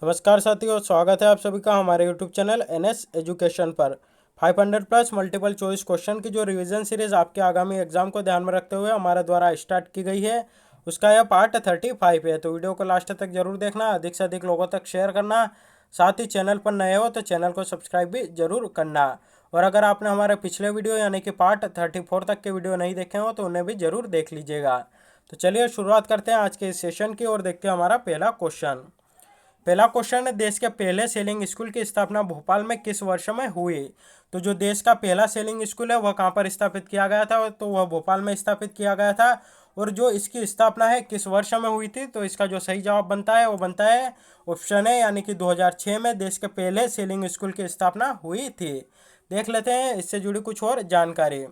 नमस्कार साथियों, स्वागत है आप सभी का हमारे यूट्यूब चैनल एनएस एजुकेशन पर। 500 प्लस मल्टीपल चॉइस क्वेश्चन की जो रिवीजन सीरीज आपके आगामी एग्जाम को ध्यान में रखते हुए हमारे द्वारा स्टार्ट की गई है, उसका यह पार्ट 35 है। तो वीडियो को लास्ट तक जरूर देखना, अधिक से अधिक लोगों तक शेयर करना। साथ ही चैनल पर नए हो तो चैनल को सब्सक्राइब भी जरूर करना। और अगर आपने हमारे पिछले वीडियो यानी कि पार्ट 34 तक के वीडियो नहीं देखे हो तो उन्हें भी जरूर देख लीजिएगा। तो चलिए शुरुआत करते हैं आज के इस सेशन की और देखते हैं हमारा पहला क्वेश्चन। पहला क्वेश्चन है, देश के पहले सेलिंग स्कूल की स्थापना भोपाल में किस वर्ष में हुई? तो जो देश का पहला सेलिंग स्कूल है वह कहाँ पर स्थापित किया गया था? तो वह भोपाल में स्थापित किया गया था। और जो इसकी स्थापना है किस वर्ष में हुई थी? तो इसका जो सही जवाब बनता है वो बनता है ऑप्शन है, यानी कि 2006 में देश के पहले सेलिंग स्कूल की स्थापना हुई थी। देख लेते हैं इससे जुड़ी कुछ और जानकारी।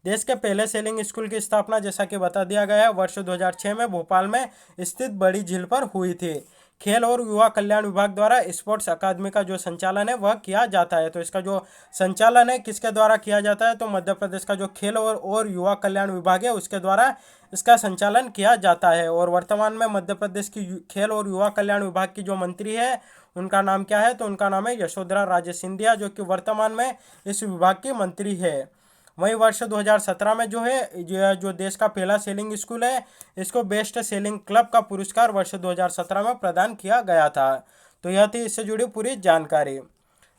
देश के पहले सेलिंग स्कूल की स्थापना जैसा कि बता दिया गया है वर्ष 2006 में भोपाल में स्थित बड़ी झील पर हुई थी। खेल और युवा कल्याण विभाग द्वारा स्पोर्ट्स अकादमी का जो संचालन है वह किया जाता है। तो इसका जो संचालन है किसके द्वारा किया जाता है? तो मध्य प्रदेश का जो खेल और युवा कल्याण विभाग है उसके द्वारा इसका संचालन किया जाता है। और वर्तमान में मध्य प्रदेश की खेल और युवा कल्याण विभाग की जो मंत्री है उनका नाम क्या है? तो उनका नाम है यशोधरा राजे सिंधिया, जो कि वर्तमान में इस विभाग की मंत्री है। वहीं वर्ष 2017 में जो है ये जो देश का पहला सेलिंग स्कूल है इसको बेस्ट सेलिंग क्लब का पुरस्कार वर्ष 2017 में प्रदान किया गया था। तो यह थी इससे जुड़ी पूरी जानकारी।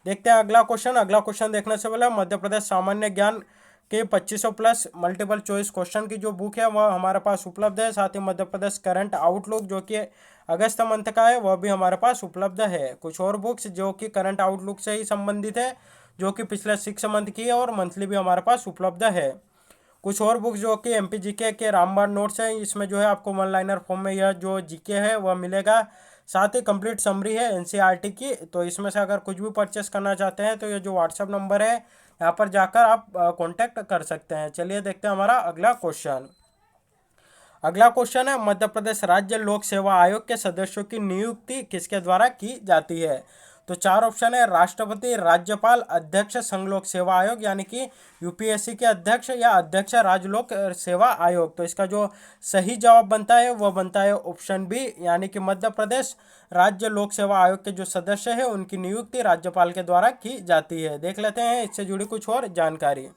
देखते हैं अगला क्वेश्चन। अगला क्वेश्चन देखने से पहले मध्य प्रदेश सामान्य ज्ञान के 2500 प्लस मल्टीपल चॉइस क्वेश्चन की जो बुक है वह हमारे पास उपलब्ध है। साथ ही मध्य प्रदेश करंट आउटलुक जो कि अगस्त मंथ का है वह भी हमारे पास उपलब्ध है। कुछ और बुक्स जो कि करंट आउटलुक से ही संबंधित है जो कि पिछले 6 मंथ की है और मंथली भी हमारे पास उपलब्ध है। कुछ और बुक्स जो कि एमपी जीके के रामबाण नोट्स हैं, इसमें जो है आपको वन लाइनर फॉर्म में यह जो जीके है वह मिलेगा। साथ ही कंप्लीट समरी है एनसीईआरटी की। तो इसमें से अगर कुछ भी परचेस करना चाहते हैं तो ये जो व्हाट्सएप नंबर है यहाँ पर जाकर आप कांटेक्ट कर सकते हैं। चलिए देखते हैं हमारा अगला क्वेश्चन। अगला क्वेश्चन है, मध्य प्रदेश राज्य लोक सेवा आयोग के सदस्यों की नियुक्ति किसके द्वारा की जाती है? तो चार ऑप्शन है, राष्ट्रपति, राज्यपाल, अध्यक्ष संघ लोक सेवा आयोग यानी कि यूपीएससी के अध्यक्ष या अध्यक्ष राज्य लोक सेवा आयोग। तो इसका जो सही जवाब बनता है वह बनता है ऑप्शन बी, यानी कि मध्य प्रदेश राज्य लोक सेवा आयोग के जो सदस्य है उनकी नियुक्ति राज्यपाल के द्वारा की जाती है। देख लेते हैं इससे जुड़ी कुछ और जानकारी।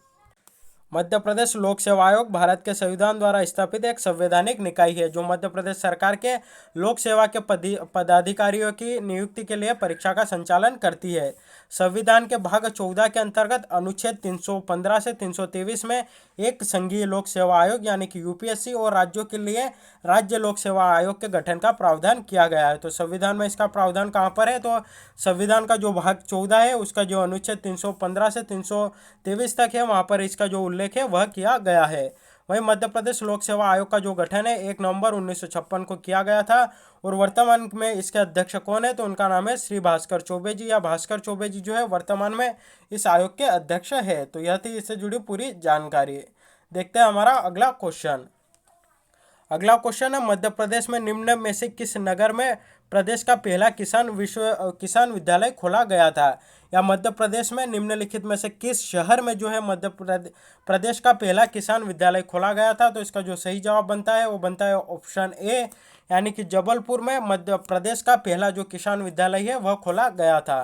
मध्य प्रदेश लोक सेवा आयोग भारत के संविधान द्वारा स्थापित एक संवैधानिक निकाय है जो मध्य प्रदेश सरकार के लोक सेवा के पदाधिकारियों की नियुक्ति के लिए परीक्षा का संचालन करती है। संविधान के भाग 14 के अंतर्गत अनुच्छेद 315 से 323 में एक संघीय लोक सेवा आयोग यानी कि यूपीएससी और राज्यों के लिए राज्य लोक सेवा आयोग के गठन का प्रावधान किया गया है। तो संविधान में इसका प्रावधान कहाँ पर है? तो संविधान का जो भाग 14 है उसका जो अनुच्छेद 315 से 323 तक है वहाँ पर इसका जो उल्लेख है वह किया गया है। वहीं मध्य प्रदेश लोक सेवा आयोग का जो गठन है 1 नवंबर 1956 को किया गया था। और वर्तमान में इसके अध्यक्ष कौन है? तो उनका नाम है श्री भास्कर चौबे जी, या भास्कर चौबे जी जो है वर्तमान में इस आयोग के अध्यक्ष है। तो यह थी इससे जुड़ी पूरी जानकारी। देखते हैं हमारा अगला क्वेश्चन। अगला क्वेश्चन है, मध्य प्रदेश में निम्न में से किस नगर में प्रदेश का पहला किसान विद्यालय खोला गया था? या मध्य प्रदेश में निम्नलिखित में से किस शहर में जो है मध्य प्रदेश का पहला किसान विद्यालय खोला गया था? तो इसका जो सही जवाब बनता है वो बनता है ऑप्शन ए, यानी कि जबलपुर में मध्य प्रदेश का पहला जो किसान विद्यालय है वह खोला गया था।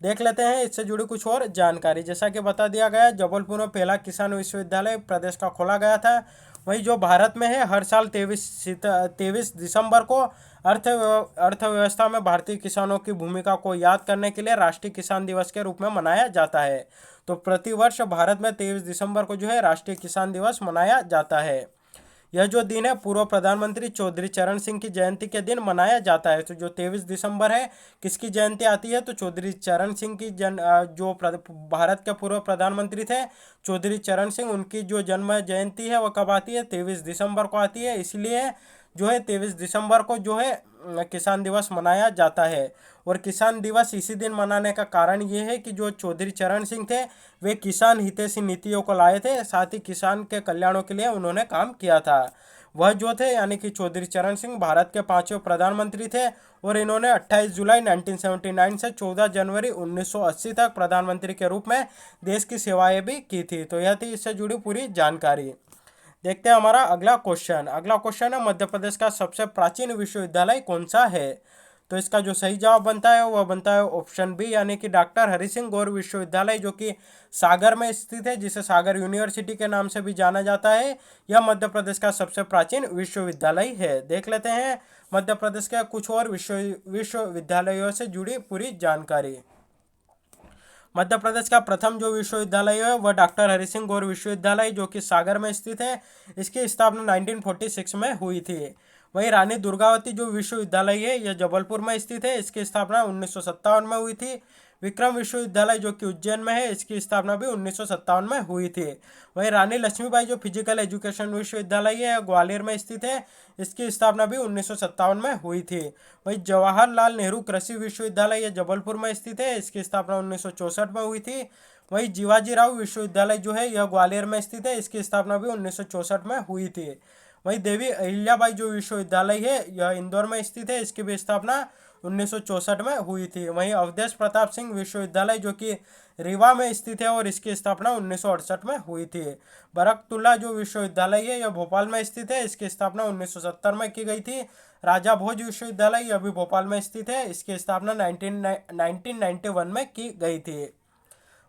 देख लेते हैं इससे जुड़ी कुछ और जानकारी। जैसा कि बता दिया गया जबलपुर में पहला किसान विश्वविद्यालय प्रदेश का खोला गया था। वहीं जो भारत में है हर साल 23 दिसंबर को अर्थव्यवस्था में भारतीय किसानों की भूमिका को याद करने के लिए राष्ट्रीय किसान दिवस के रूप में मनाया जाता है। तो प्रतिवर्ष भारत में 23 दिसंबर को जो है राष्ट्रीय किसान दिवस मनाया जाता है। यह जो दिन है पूर्व प्रधानमंत्री चौधरी चरण सिंह की जयंती के दिन मनाया जाता है। तो जो 23 दिसंबर है किसकी जयंती आती है? तो चौधरी चरण सिंह की भारत के पूर्व प्रधानमंत्री थे चौधरी चरण सिंह, उनकी जो जन्म जयंती है वह कब आती है? 23 दिसंबर को आती है। इसलिए जो है 23 दिसंबर को जो है किसान दिवस मनाया जाता है। और किसान दिवस इसी दिन मनाने का कारण ये है कि जो चौधरी चरण सिंह थे वे किसान हितैषी नीतियों को लाए थे, साथ ही किसान के कल्याणों के लिए उन्होंने काम किया था। वह जो थे यानी कि चौधरी चरण सिंह भारत के 5वें प्रधानमंत्री थे और इन्होंने 28 जुलाई 1979 से 14 जनवरी 1980 तक प्रधानमंत्री के रूप में देश की सेवाएं भी की थी। तो यह थी इससे जुड़ी पूरी जानकारी। देखते हैं हमारा अगला क्वेश्चन। अगला क्वेश्चन है, मध्य प्रदेश का सबसे प्राचीन विश्वविद्यालय कौन सा है? तो इसका जो सही जवाब बनता है वह बनता है ऑप्शन बी, यानी कि डॉक्टर हरि सिंह गौर विश्वविद्यालय, जो कि सागर में स्थित है, जिसे सागर यूनिवर्सिटी के नाम से भी जाना जाता है। यह मध्य प्रदेश का सबसे प्राचीन विश्वविद्यालय है। देख लेते हैं मध्य प्रदेश के कुछ और विश्वविद्यालयों से जुड़ी पूरी जानकारी। मध्य प्रदेश का प्रथम जो विश्वविद्यालय है वह डॉक्टर हरि सिंह गौर विश्वविद्यालय, जो कि सागर में स्थित है। इसकी स्थापना 1946 में हुई थी। वहीं रानी दुर्गावती जो विश्वविद्यालय है यह जबलपुर में स्थित है। इसकी स्थापना 1957 में हुई थी। विक्रम विश्वविद्यालय जो कि उज्जैन में है, इसकी स्थापना भी 1957 में हुई थी। वहीं रानी लक्ष्मीबाई जो फिजिकल एजुकेशन विश्वविद्यालय है ग्वालियर में स्थित है। इसकी स्थापना भी 1957 में हुई थी। वहीं जवाहरलाल नेहरू कृषि विश्वविद्यालय ये जबलपुर में स्थित है। इसकी स्थापना 1964 में हुई थी। वहीं जीवाजी राव विश्वविद्यालय जो है यह ग्वालियर में स्थित है। इसकी स्थापना भी 1964 में हुई थी। वहीं देवी अहिल्याबाई जो विश्वविद्यालय है यह इंदौर में स्थित है। इसकी भी स्थापना 1964 में हुई थी। वहीं अवधेश प्रताप सिंह विश्वविद्यालय जो कि रीवा में स्थित है और इसकी स्थापना 1968 में हुई थी। बरकतुल्ला जो विश्वविद्यालय है यह भोपाल में स्थित है। इसकी स्थापना 1970 में की गई थी। राजा भोज विश्वविद्यालय यह भी भोपाल में स्थित है। इसकी स्थापना 1991 में की गई थी।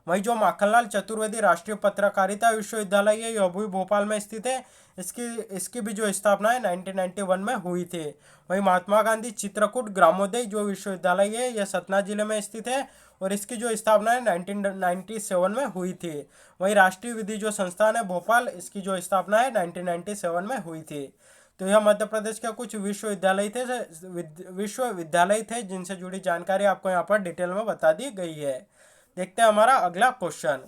वहीं जो माखनलाल चतुर्वेदी राष्ट्रीय पत्रकारिता विश्वविद्यालय है यह भी भोपाल में स्थित है। इसकी इसकी भी जो स्थापना है 1991 में हुई थी। वहीं महात्मा गांधी चित्रकूट ग्रामोदय जो विश्वविद्यालय है यह सतना जिले में स्थित है और इसकी जो स्थापना है 1997 में हुई थी। वहीं राष्ट्रीय विधि जो संस्थान है भोपाल, इसकी जो स्थापना है 1997 में हुई थी। तो यह मध्य प्रदेश के कुछ विश्वविद्यालय थे जिनसे जुड़ी जानकारी आपको यहाँ पर डिटेल में बता दी गई है। देखते हैं हमारा अगला क्वेश्चन।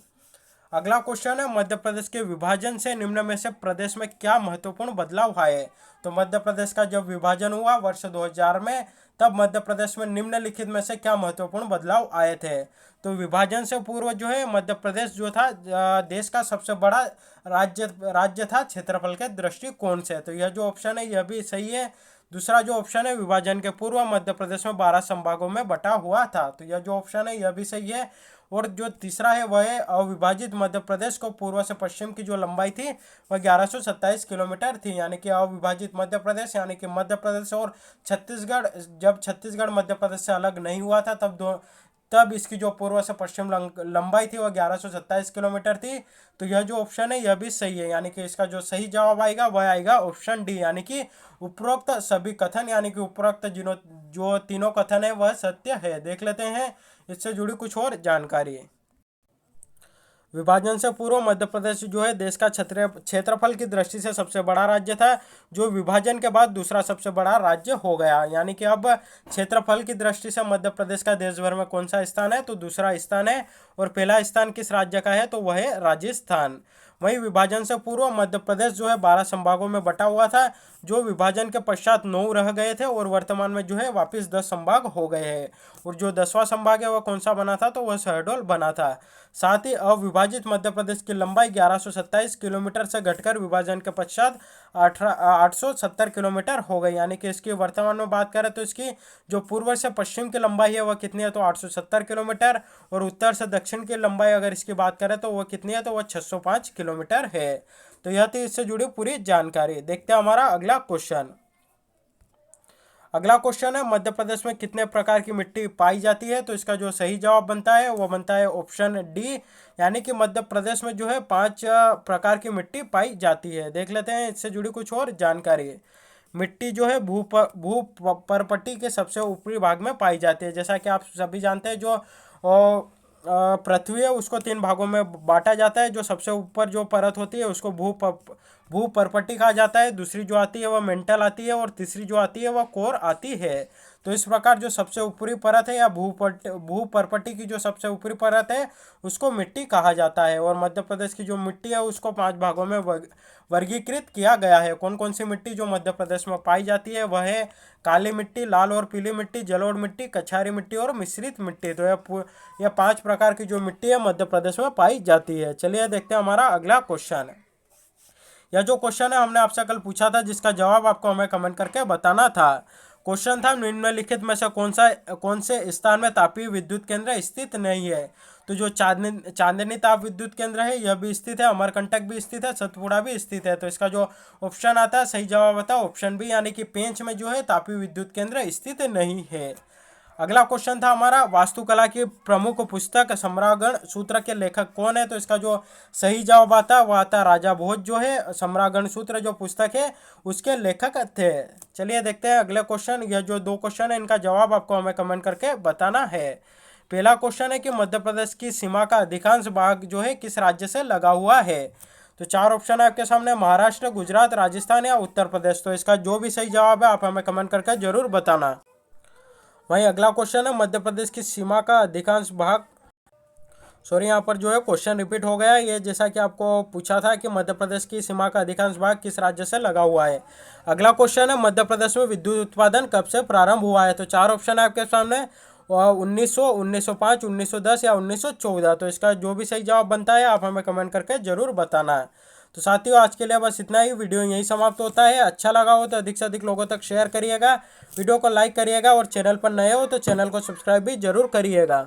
अगला क्वेश्चन है मध्य प्रदेश के विभाजन से निम्न में से प्रदेश में क्या महत्वपूर्ण बदलाव आए। तो मध्य प्रदेश का जब विभाजन हुआ वर्ष 2000 में, तब मध्य प्रदेश में निम्नलिखित में से क्या महत्वपूर्ण बदलाव आए थे। तो विभाजन से पूर्व जो है मध्य प्रदेश जो था देश का सबसे बड़ा राज्य था क्षेत्रफल के दृष्टिकोण से। तो यह जो ऑप्शन है यह भी सही है। दूसरा जो ऑप्शन है विभाजन के पूर्व मध्य प्रदेश में 12 संभागों में बटा हुआ था। तो यह जो ऑप्शन है यह भी सही है। और जो तीसरा है वह है अविभाजित मध्य प्रदेश को पूर्व से पश्चिम की जो लंबाई थी वह 1127 किलोमीटर थी। यानी कि अविभाजित मध्य प्रदेश, यानी कि मध्य प्रदेश और छत्तीसगढ़, जब छत्तीसगढ़ मध्य प्रदेश से अलग नहीं हुआ था तब इसकी जो पूर्व से पश्चिम लंबाई थी वह 1127 किलोमीटर थी। तो यह जो ऑप्शन है यह भी सही है। यानी कि इसका जो सही जवाब आएगा वह आएगा ऑप्शन डी, यानी कि उपरोक्त सभी कथन, यानी कि उपरोक्त जो तीनों कथन है वह सत्य है। देख लेते हैं इससे जुड़ी कुछ और जानकारी। विभाजन से पूर्व मध्य प्रदेश जो है देश का क्षेत्रफल की दृष्टि से सबसे बड़ा राज्य था, जो विभाजन के बाद दूसरा सबसे बड़ा राज्य हो गया। यानी कि अब क्षेत्रफल की दृष्टि से मध्य प्रदेश का देश भर में कौन सा स्थान है, तो दूसरा स्थान है। और पहला स्थान किस राज्य का है, तो वह है राजस्थान। वहीं विभाजन से पूर्व मध्य प्रदेश जो है 12 संभागों में बटा हुआ था, जो विभाजन के पश्चात 9 रह गए थे और वर्तमान में जो है वापस 10 संभाग हो गए हैं। और जो 10वां संभाग है वह कौन सा बना था, तो वह शहडोल बना था। साथ ही अविभाजित मध्य प्रदेश की लंबाई 1127 किलोमीटर से घटकर विभाजन के पश्चात 870 किलोमीटर हो गई। यानी कि इसकी वर्तमान में बात करें तो इसकी जो पूर्व से पश्चिम की लंबाई है वह कितनी है, तो 870 किलोमीटर। और उत्तर से दक्षिण की लंबाई अगर इसकी बात करें तो वह कितनी है, तो वह 605 किलोमीटर है। तो यह थी इससे जुड़ी पूरी जानकारी। देखते हैं हमारा अगला क्वेश्चन। अगला क्वेश्चन है मध्य प्रदेश में कितने प्रकार की मिट्टी पाई जाती है। तो इसका जो सही जवाब बनता है वह बनता है ऑप्शन डी, यानी कि मध्य प्रदेश में जो है 5 प्रकार की मिट्टी पाई जाती है। देख लेते हैं इससे जुड़ी कुछ और जानकारी। मिट्टी जो है भू परपट्टी के सबसे ऊपरी भाग में पाई जाती है। जैसा कि आप सभी जानते हैं जो पृथ्वी है उसको 3 भागों में बांटा जाता है। जो सबसे ऊपर जो परत होती है उसको भू परपट्टी कहा जाता है। दूसरी जो आती है वह मेंटल आती है और तीसरी जो आती है वह कोर आती है। तो इस प्रकार जो सबसे ऊपरी परत है या भू परपट्टी की जो सबसे ऊपरी परत है उसको मिट्टी कहा जाता है। और मध्य प्रदेश की जो मिट्टी है उसको 5 भागों में वर्गीकृत किया गया है। कौन कौन सी मिट्टी जो मध्य प्रदेश में पाई जाती है वह है काली मिट्टी, लाल और पीली मिट्टी, जलोढ़ मिट्टी, कछारी मिट्टी और मिश्रित मिट्टी। तो यह 5 प्रकार की जो मिट्टी है मध्य प्रदेश में पाई जाती है। चलिए देखते हैं हमारा अगला क्वेश्चन। यह जो क्वेश्चन है हमने आपसे कल पूछा था, जिसका जवाब आपको हमें कमेंट करके बताना था। क्वेश्चन था निम्नलिखित में से कौन से स्थान में तापीय विद्युत केंद्र स्थित नहीं है। तो जो चांदनी ताप विद्युत केंद्र है यह भी स्थित है, अमरकंटक भी स्थित है, सतपुड़ा भी स्थित है। तो इसका जो ऑप्शन आता है सही जवाब आता है ऑप्शन बी, यानी कि पेंच में जो है तापीय विद्युत केंद्र स्थित नहीं है। अगला क्वेश्चन था हमारा, वास्तुकला की प्रमुख पुस्तक सम्रागण सूत्र के लेखक कौन है। तो इसका जो सही जवाब आता है वह आता है राजा भोज जो है सम्रागण सूत्र जो पुस्तक है उसके लेखक थे। चलिए देखते हैं अगले क्वेश्चन। यह जो दो क्वेश्चन है इनका जवाब आपको हमें कमेंट करके बताना है। पहला क्वेश्चन है कि मध्य प्रदेश की सीमा का अधिकांश भाग जो है किस राज्य से लगा हुआ है। तो चार ऑप्शन है आपके सामने, महाराष्ट्र, गुजरात, राजस्थान या उत्तर प्रदेश। तो इसका जो भी सही जवाब है आप हमें कमेंट करके जरूर बताना। वहीं अगला क्वेश्चन है, मध्य प्रदेश की सीमा का अधिकांश भाग, सॉरी यहाँ पर जो है क्वेश्चन रिपीट हो गया। ये जैसा कि आपको पूछा था कि मध्य प्रदेश की सीमा का अधिकांश भाग किस राज्य से लगा हुआ है। अगला क्वेश्चन है, मध्य प्रदेश में विद्युत उत्पादन कब से प्रारंभ हुआ है। तो चार ऑप्शन है आपके सामने, 1900, 1905, 1910 या 1914। तो इसका जो भी सही जवाब बनता है आप हमें कमेंट करके जरूर बताना है। तो साथियों आज के लिए बस इतना ही, वीडियो यही समाप्त होता है। अच्छा लगा हो तो अधिक से अधिक लोगों तक शेयर करिएगा, वीडियो को लाइक करिएगा और चैनल पर नए हो तो चैनल को सब्सक्राइब भी जरूर करिएगा।